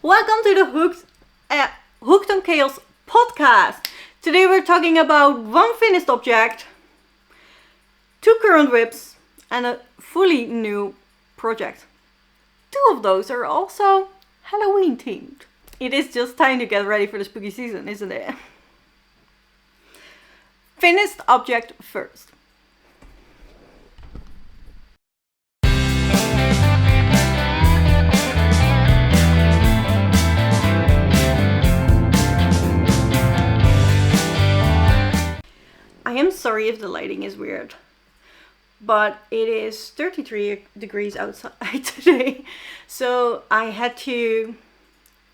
Welcome to the Hooked on Chaos podcast. Today we're talking about one finished object, 2 current whips, and a fully new project. 2 of those are also Halloween themed. It is just time to get ready for the spooky season, isn't it? Finished object first. I am sorry if the lighting is weird, but it is 33 degrees outside today, so I had to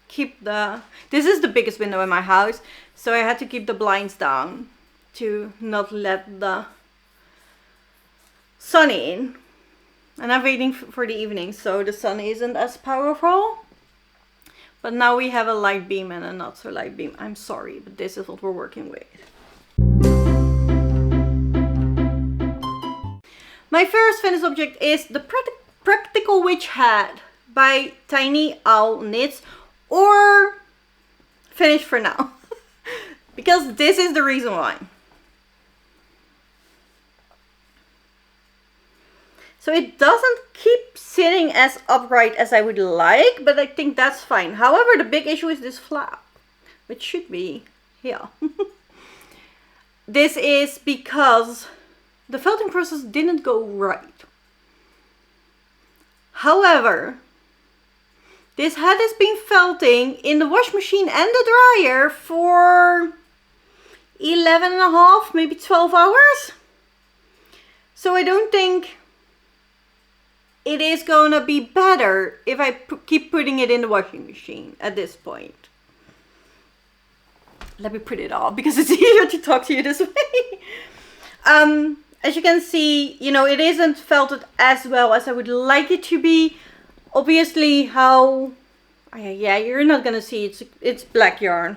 keep this is the biggest window in my house, so I had to keep the blinds down to not let the sun in, and I'm waiting for the evening so the sun isn't as powerful, but now we have a light beam and a not so light beam. I'm sorry, but this is what we're working with. My first finished object is the Practical Witch Hat by Tiny Owl Knits, or finished for now, because this is the reason why. So it doesn't keep sitting as upright as I would like, but I think that's fine. However, the big issue is this flap, which should be here. This is because the felting process didn't go right. However, this hat has been felting in the wash machine and the dryer for 11 and a half, maybe 12 hours. So I don't think it is gonna be better if I keep putting it in the washing machine at this point. Let me put it off because it's easier to talk to you this way. As you can see, it isn't felted as well as I would like it to be. Obviously, you're not gonna see it's black yarn.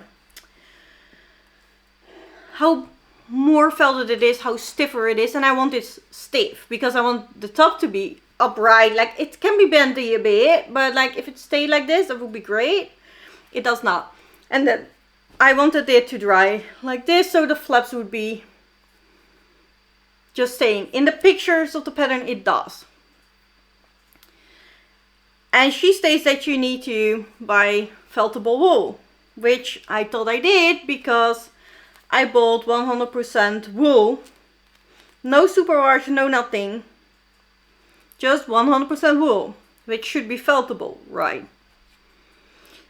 How more felted it is, how stiffer it is, and I want it stiff because I want the top to be upright. Like, it can be bendy a bit, but like if it stayed like this, that would be great. It does not. And then I wanted it to dry like this, so the flaps would be just staying. In the pictures of the pattern, it does. And she states that you need to buy feltable wool, which I thought I did because I bought 100% wool. No superwash, no nothing. Just 100% wool, which should be feltable, right?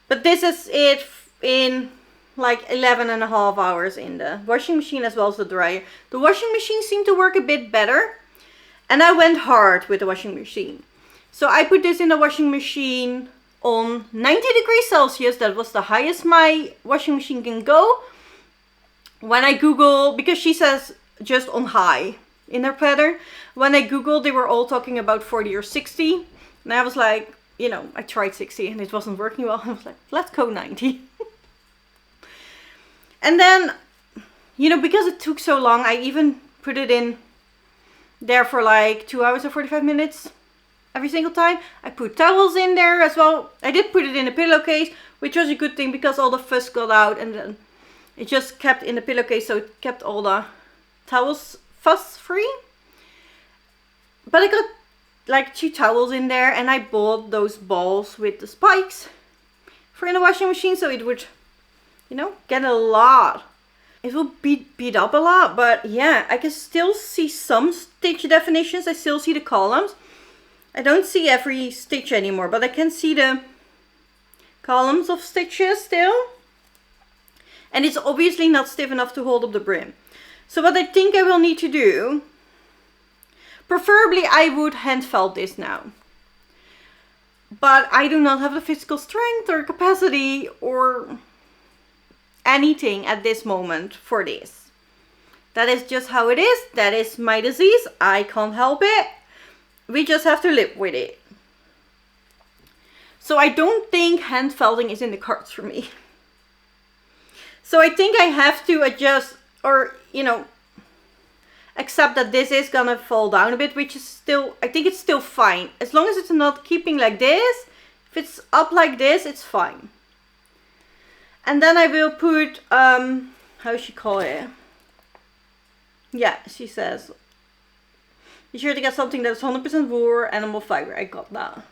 But this is it in like 11 and a half hours in the washing machine as well as the dryer. The washing machine seemed to work a bit better, and I went hard with the washing machine. So I put this in the washing machine on 90 degrees Celsius. That was the highest my washing machine can go. When I Google, because she says just on high in her pattern, when I Googled, they were all talking about 40 or 60. And I was like, I tried 60 and it wasn't working well. I was like, let's go 90. And then, because it took so long, I even put it in there for like 2 hours and 45 minutes every single time. I put towels in there as well. I did put it in a pillowcase, which was a good thing because all the fuss got out and then it just kept in the pillowcase, so it kept all the towels fuss free. But I got like 2 towels in there, and I bought those balls with the spikes for in the washing machine, so it would get a lot. It will beat up a lot, but yeah, I can still see some stitch definitions. I still see the columns. I don't see every stitch anymore, but I can see the columns of stitches still. And it's obviously not stiff enough to hold up the brim. So what I think I will need to do, preferably I would hand felt this now. But I do not have the physical strength or capacity or anything at this moment for this. That is just how it is. That is my disease. I can't help it. We just have to live with it. So I don't think hand felting is in the cards for me. So I think I have to adjust or, accept that this is gonna fall down a bit, which is still, I think it's still fine. As long as it's not keeping like this, if it's up like this, it's fine. And then I will put, how she call it? Yeah, she says, be sure to get something that's 100% wool or animal fiber. I got that.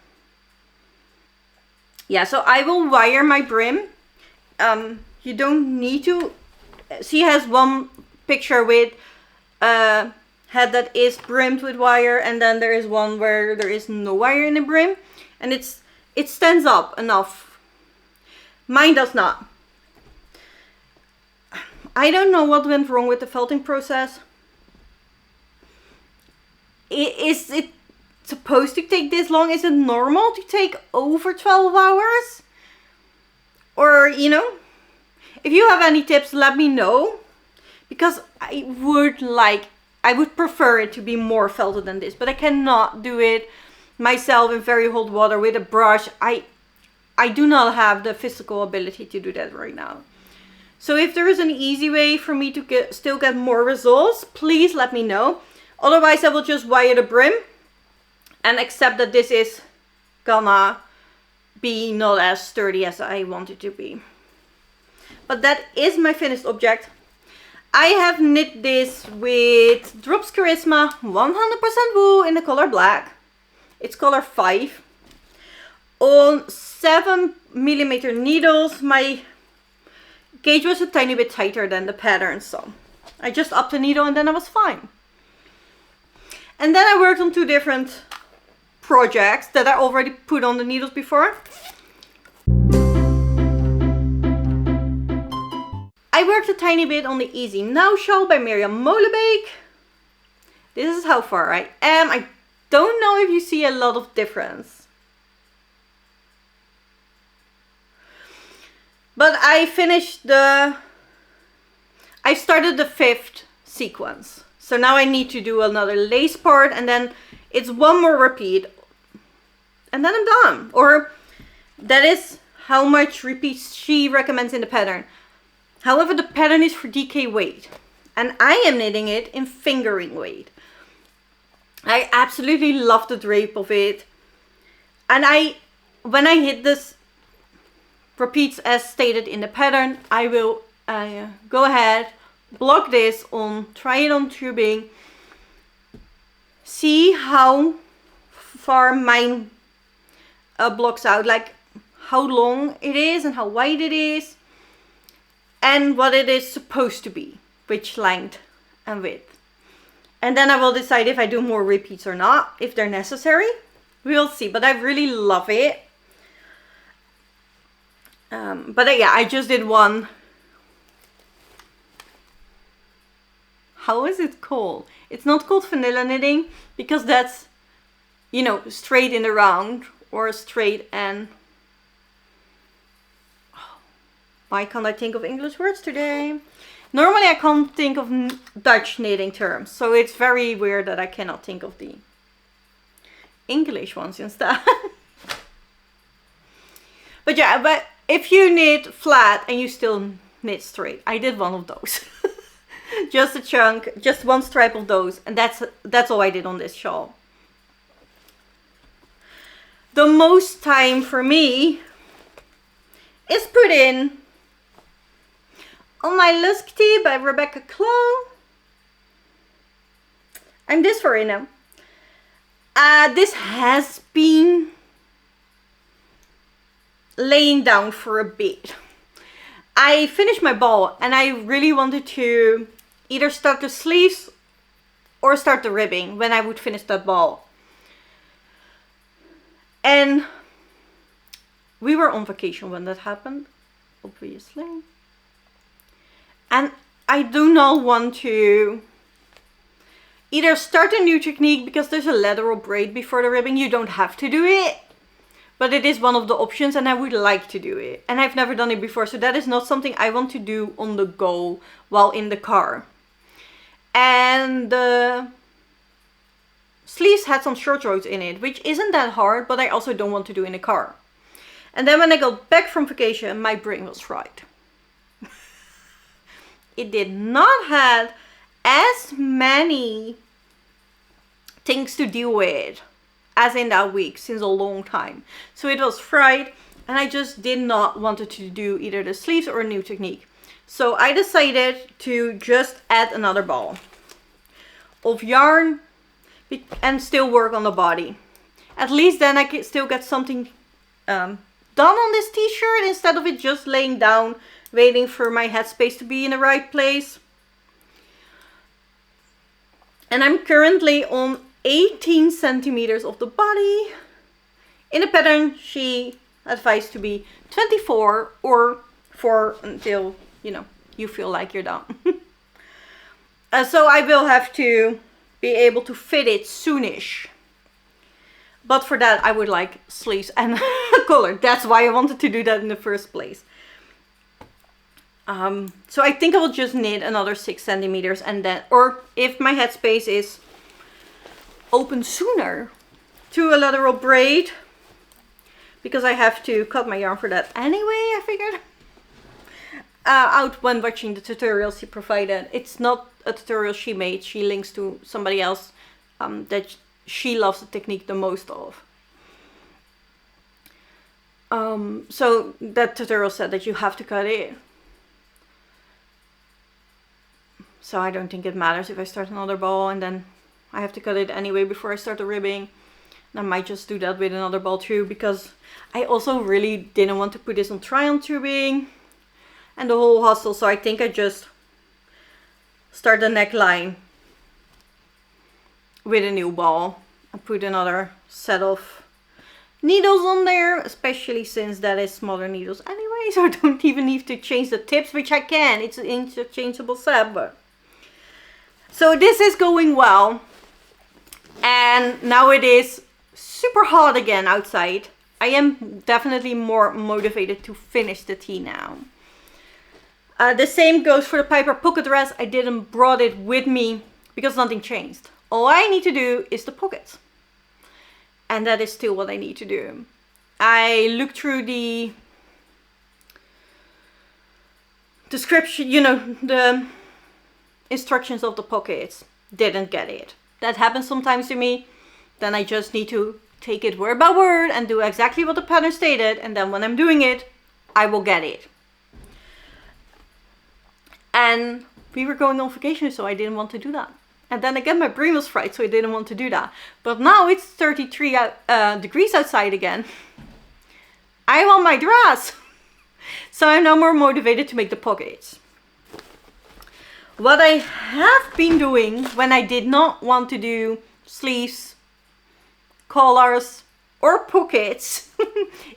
Yeah, so I will wire my brim. You don't need to. She has one picture with a head that is brimmed with wire, and then there is one where there is no wire in the brim, and it stands up enough. Mine does not. I don't know what went wrong with the felting process. Is it supposed to take this long? Is it normal to take over 12 hours? Or, you know, if you have any tips, let me know. Because I would prefer it to be more felted than this. But I cannot do it myself in very hot water with a brush. I do not have the physical ability to do that right now. So if there is an easy way for me to still get more results, please let me know. Otherwise, I will just wire the brim and accept that this is gonna be not as sturdy as I want it to be. But that is my finished object. I have knit this with Drops Charisma 100% wool in the color black. It's color 5. On 7mm needles. My gauge was a tiny bit tighter than the pattern, so I just upped the needle and then I was fine. And then I worked on 2 different projects that I already put on the needles before. I worked a tiny bit on the Easy Now shawl by Miriam Molake. This is how far I am. I don't know if you see a lot of difference. But I started the 5th sequence. So now I need to do another lace part, and then it's one more repeat. And then I'm done. Or that is how much repeats she recommends in the pattern. However, the pattern is for DK weight. And I am knitting it in fingering weight. I absolutely love the drape of it. And when I hit this repeats as stated in the pattern, I will go ahead, block this on, try it on tubing, see how far mine blocks out, like how long it is and how wide it is, and what it is supposed to be, which length and width. And then I will decide if I do more repeats or not, if they're necessary. We'll see, but I really love it. But yeah, I just did one. How is it called? It's not called vanilla knitting because that's, you know, straight in the round or straight and... Oh, why can't I think of English words today? Normally I can't think of Dutch knitting terms, so it's very weird that I cannot think of the English ones instead. But yeah, but if you knit flat and you still knit straight, I did one of those. Just a chunk, just one stripe of those, and that's all I did on this shawl. The most time for me is put in on my Lusk Tee by Rebecca Clow. I'm this far in now. This has been laying down for a bit. I finished my ball and I really wanted to either start the sleeves or start the ribbing when I would finish that ball. And we were on vacation when that happened, obviously. And I do not want to either start a new technique because there's a leather or braid before the ribbing. You don't have to do it, but it is one of the options and I would like to do it. And I've never done it before, so that is not something I want to do on the go while in the car. And the sleeves had some short rows in it, which isn't that hard, but I also don't want to do in the car. And then when I got back from vacation, my brain was fried. It did not have as many things to deal with as in that week since a long time. So it was fried and I just did not want to do either the sleeves or a new technique. So I decided to just add another ball of yarn and still work on the body. At least then I can still get something done on this t-shirt instead of it just laying down waiting for my headspace to be in the right place. And I'm currently on 18 centimeters of the body. In the pattern she advised to be 24 or 4 until, you know, you feel like you're done. So I will have to be able to fit it soonish. But for that I would like sleeves and color. That's why I wanted to do that in the first place. So I think I will just knit another 6 centimeters and then, or if my headspace is open sooner, to a lateral braid, because I have to cut my yarn for that anyway, I figured. Out when watching the tutorials she provided. It's not a tutorial she made, she links to somebody else that she loves the technique the most of. So that tutorial said that you have to cut it. So I don't think it matters if I start another ball and then I have to cut it anyway before I start the ribbing. And I might just do that with another ball too, because I also really didn't want to put this on try-on tubing and the whole hustle. So I think I just start the neckline with a new ball and put another set of needles on there, especially since that is smaller needles anyway, so I don't even need to change the tips, which I can. It's an interchangeable set, but so this is going well. And now it is super hot again outside. I am definitely more motivated to finish the tee now. The same goes for the Piper pocket dress. I didn't brought it with me because nothing changed. All I need to do is the pockets. And that is still what I need to do. I looked through the description, you know, the instructions of the pockets. Didn't get it. That happens sometimes to me. Then I just need to take it word by word and do exactly what the pattern stated. And then when I'm doing it, I will get it. And we were going on vacation, so I didn't want to do that. And then again, my brain was fried, so I didn't want to do that. But now it's 33 degrees outside again. I want my dress. So I'm now more motivated to make the pockets. What I have been doing when I did not want to do sleeves, collars, or pockets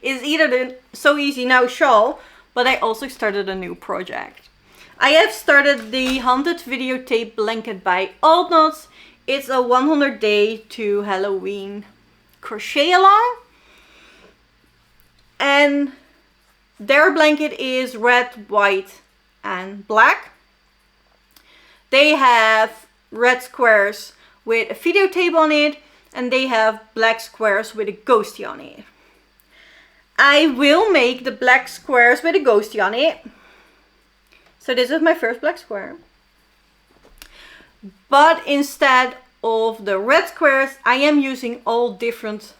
is either the So Easy Now shawl, but I also started a new project. I have started the Haunted Videotape blanket by Old Knots. It's a 100 day to Halloween crochet-along. And their blanket is red, white, and black. They have red squares with a videotape on it, and they have black squares with a ghosty on it. I will make the black squares with a ghosty on it. So this is my first black square. But instead of the red squares, I am using all different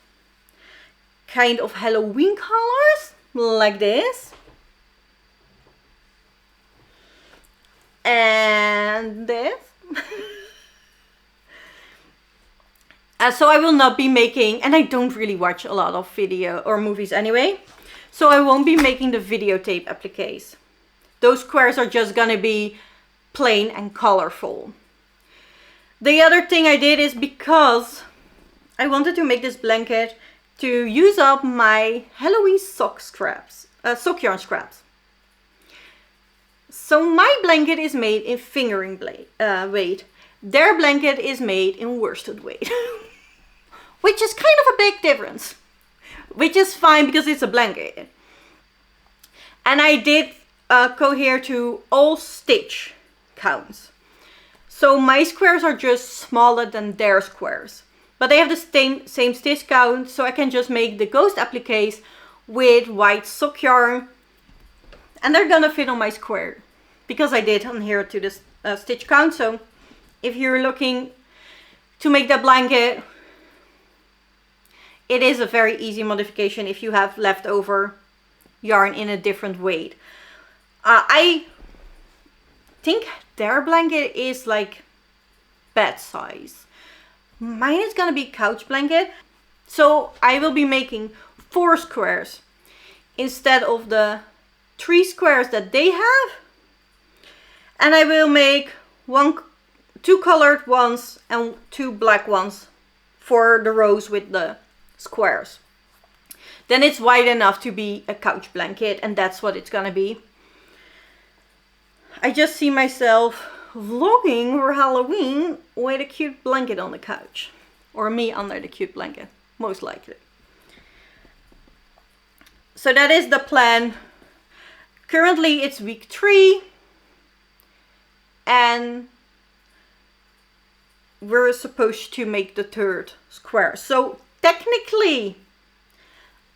kind of Halloween colors, like this. And this. So I will not be making, and I don't really watch a lot of video or movies anyway, so I won't be making the videotape appliques. Those squares are just gonna be plain and colorful. The other thing I did is, because I wanted to make this blanket to use up my Halloween sock scraps, sock yarn scraps. So my blanket is made in fingering weight. Their blanket is made in worsted weight. Which is kind of a big difference. Which is fine because it's a blanket. And I did cohere to all stitch counts. So my squares are just smaller than their squares. But they have the same stitch count, so I can just make the ghost appliques with white sock yarn. And they're gonna fit on my square. Because I did adhere to this stitch count. So if you're looking to make that blanket, it is a very easy modification if you have leftover yarn in a different weight. I think their blanket is like bed size. Mine is gonna be couch blanket. So I will be making 4 squares instead of the 3 squares that they have. And I will make 2 colored ones and 2 black ones for the rows with the squares. Then it's wide enough to be a couch blanket, and that's what it's gonna be. I just see myself vlogging for Halloween with a cute blanket on the couch. Or me under the cute blanket, most likely. So that is the plan. Currently it's week 3. And we're supposed to make the 3rd square. So technically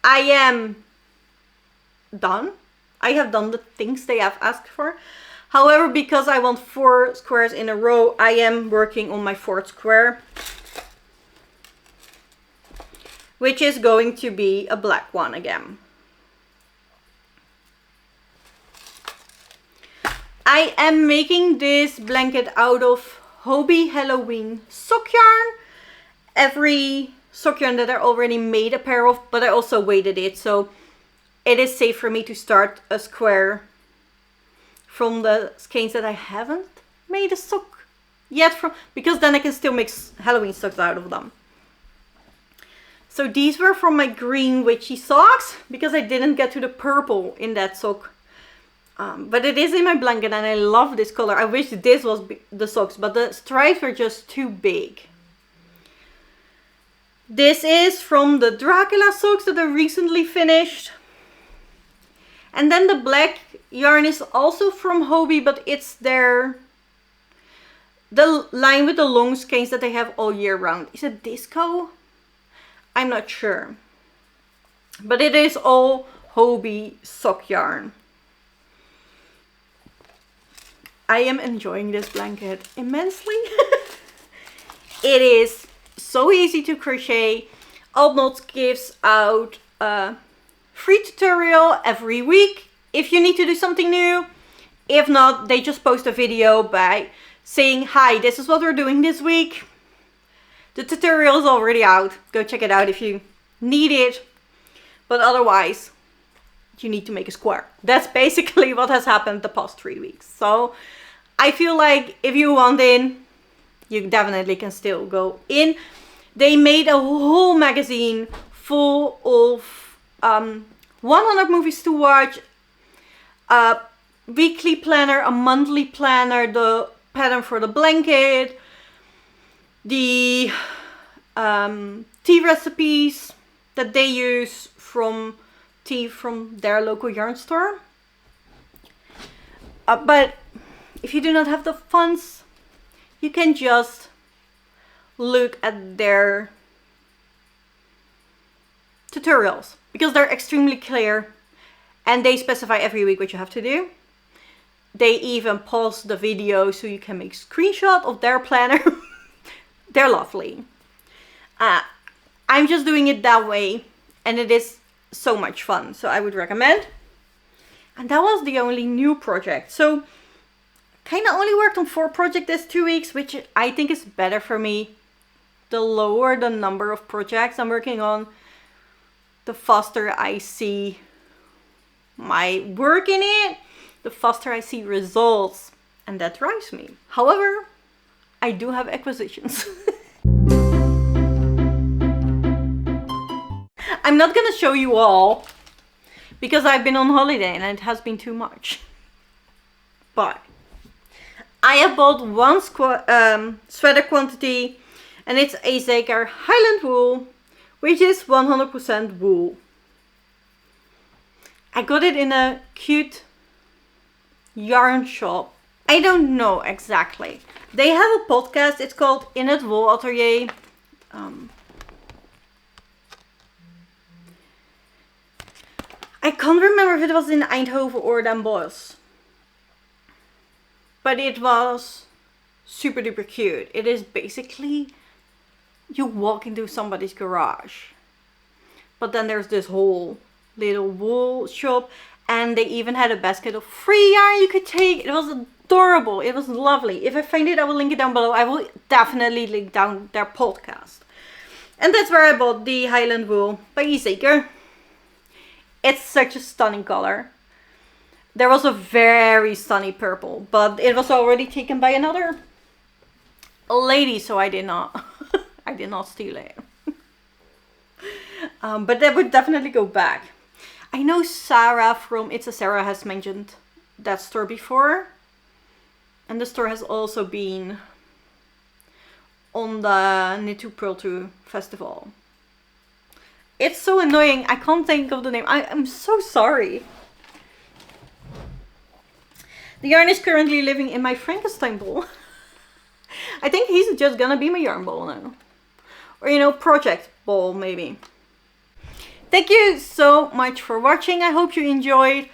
I am done. I have done the things they have asked for. However, because I want 4 squares in a row, I am working on my 4th square, which is going to be a black one again. I am making this blanket out of Hobie Halloween sock yarn. Every sock yarn that I already made a pair of, but I also weighted it, so it is safe for me to start a square from the skeins that I haven't made a sock yet from, because then I can still make Halloween socks out of them. So these were from my green witchy socks, because I didn't get to the purple in that sock. But it is in my blanket and I love this color. I wish this was the socks, but the stripes were just too big. This is from the Dracula socks that I recently finished. And then the black yarn is also from Hobie, but it's the line with the long skeins that they have all year round. Is it Disco? I'm not sure. But it is all Hobie sock yarn. I am enjoying this blanket immensely. It is so easy to crochet. Altnots gives out a free tutorial every week if you need to do something new. If not, they just post a video by saying, hi, this is what we're doing this week. The tutorial is already out. Go check it out if you need it. But otherwise, you need to make a square. That's basically what has happened the past 3 weeks. So I feel like if you want in, you definitely can still go in. They made a whole magazine full of 100 movies to watch, a weekly planner, a monthly planner, the pattern for the blanket, the tea recipes that they use from tea from their local yarn store. But if you do not have the funds, you can just look at their tutorials, because they're extremely clear and they specify every week what you have to do. They even pause the video so you can make screenshot of their planner. They're lovely. I'm just doing it that way and it is so much fun, so I would recommend. And that was the only new project. So kind of only worked on 4 projects this 2 weeks, which I think is better for me. The lower the number of projects I'm working on, the faster I see my work in it, the faster I see results, and that drives me. However, I do have acquisitions. I'm not gonna show you all because I've been on holiday and it has been too much. But I have bought one sweater quantity, and it's isager Highland wool, which is 100% wool. I got it in a cute yarn shop. I don't know exactly. They have a podcast. It's called In Het Wool Atelier. I can't remember if it was in Eindhoven or Den Bosch. But it was super duper cute. It is basically, you walk into somebody's garage. But then there's this whole little wool shop, and they even had a basket of free yarn you could take. It was adorable. It was lovely. If I find it, I will link it down below. I will definitely link down their podcast. And that's where I bought the Highland wool by isager. It's such a stunning color. There was a very sunny purple, but it was already taken by another lady, so I did not I did not steal it. But that would definitely go back. I know Sarah from It's a Sarah has mentioned that store before, and the store has also been on the Knit to Purl to festival. It's so annoying, I can't think of the name. I'm so sorry. The yarn is currently living in my Frankenstein bowl. I think he's just gonna be my yarn bowl now. Or, you know, project bowl maybe. Thank you so much for watching. I hope you enjoyed.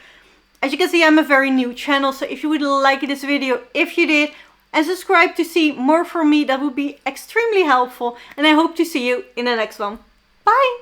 As you can see, I'm a very new channel, so if you would like this video, if you did, and subscribe to see more from me, that would be extremely helpful. And I hope to see you in the next one. Bye!